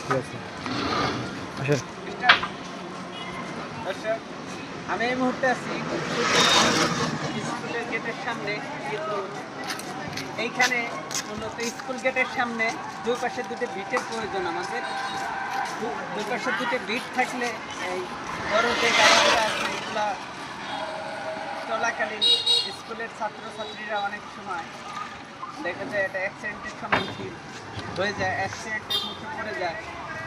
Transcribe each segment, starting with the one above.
ঠিক আছে আসেন। দর্শক, আমি এই মুহূর্তে আছি স্কুলের গেটের সামনে। কিন্তু এইখানে মূলত স্কুল গেটের সামনে দুই পাশে দুটো বিটের প্রয়োজন আমাদের। দুই পাশে দুটো বিট থাকলে এই বড় যে গাড়িগুলো আছে এগুলা চলাকালীন স্কুলের ছাত্রছাত্রীরা অনেক সময় দেখা যায় এটা অ্যাক্সিডেন্টের সম্মুখীন হয়ে যায়, অ্যাক্সিডেন্টের মুখে পড়ে যায়।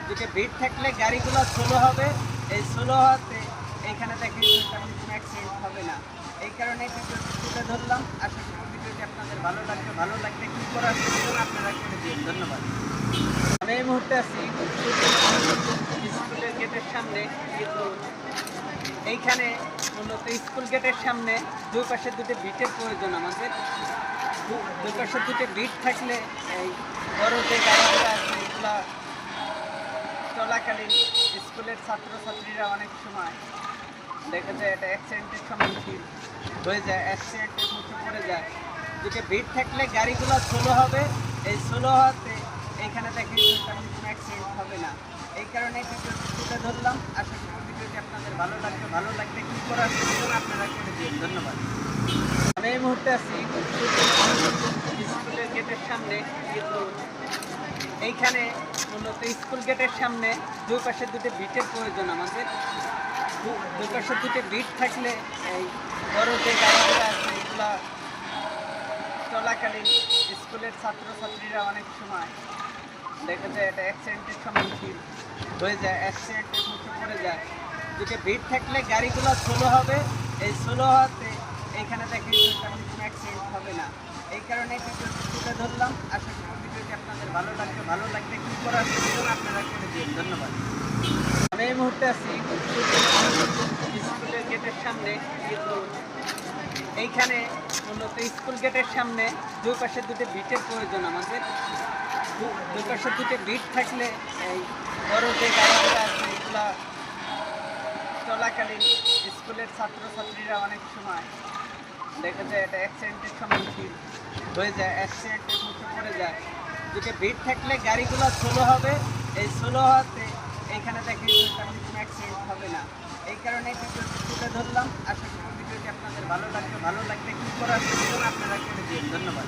দুটো ভিড় থাকলে গাড়িগুলো স্লো হবে, এই স্লো হওয়াতে এইখানে দেখি তেমন কোনো অ্যাক্সিডেন্ট হবে না। এই কারণে ভিডিওটি তুলে ধরলাম। আশা করি ভিডিওটি আপনাদের ভালো লাগবে। ভালো লাগলে কী করার প্রয়োজন আপনারা করে দিন। ধন্যবাদ। আমি এই মুহূর্তে আছি স্কুলের গেটের সামনে। কিন্তু এইখানে মূলত স্কুল গেটের সামনে দুই পাশে দুটো বিটের প্রয়োজন আমাদের। দুই পাশে দুটো বিট থাকলে এই বড় যে গাড়িগুলো আছে এগুলা চলাকালীন স্কুলের ছাত্রছাত্রীরা অনেক সময় দেখা যায় এটা অ্যাক্সিডেন্টের সম্মুখীন হয়ে যায়, অ্যাক্সিডেন্টের মুখে পড়ে যায়। দুটো ভিড় থাকলে গাড়িগুলো স্লো হবে, এই স্লো হওয়াতে এইখানে দেখি তেমন কোনো অ্যাক্সিডেন্ট হবে না। এই কারণে ভিডিওটি তুলে ধরলাম। আশা করি ভিডিওটি আপনাদের ভালো লাগবে। ভালো লাগলে কী করার প্রয়োজন আপনারা করে দিন। ধন্যবাদ। আমি এই মুহূর্তে আছি স্কুলের গেটের সামনে। কিন্তু এইখানে মূলত স্কুল গেটের সামনে দুই পাশে দুটো বিটের প্রয়োজন আমাদের। দুই পাশে দুটো বিট থাকলে এই বড় যে গাড়িগুলো আছে এগুলা চলাকালীন স্কুলের ছাত্রছাত্রীরা অনেক সময় দেখা যায় এটা অ্যাক্সিডেন্টের সম্মুখীন হয়ে যায়, অ্যাক্সিডেন্টের মুখে পড়ে যায়। দুটো ভিড় থাকলে গাড়িগুলো স্লো হবে, এই স্লো হওয়াতে এইখানে দেখি তেমন কোনো অ্যাক্সিডেন্ট হবে না। এই কারণে ভিডিওটি তুলে ধরলাম। আশা করি ভিডিওটি আপনাদের ভালো লাগবে। ভালো লাগলে কী করার প্রয়োজন আপনারা করে দিন। ধন্যবাদ। আমি এই মুহূর্তে আছি স্কুলের গেটের সামনে। কিন্তু এইখানে মূলত স্কুল গেটের সামনে দুই পাশে দুটো বিটের প্রয়োজন আমাদের। দুই পাশে দুটো বিট থাকলে এই বড় যে গাড়িগুলো আছে এগুলা চলাকালীন স্কুলের ছাত্রছাত্রীরা অনেক সময় দেখা যায় এটা অ্যাক্সিডেন্টের সম্মুখীন হয়ে যায়, অ্যাক্সিডেন্টের মুখে পড়ে যায়। দুটো ভিড় থাকলে গাড়িগুলো স্লো হবে, এই স্লো হওয়াতে এইখানে দেখি তেমন কোনো অ্যাক্সিডেন্ট হবে না। এই কারণে ভিডিওটি তুলে ধরলাম। আশা করি ভিডিওটি আপনাদের ভালো লাগবে। ভালো লাগলে কী করার প্রয়োজন আপনারা করে দিন। ধন্যবাদ।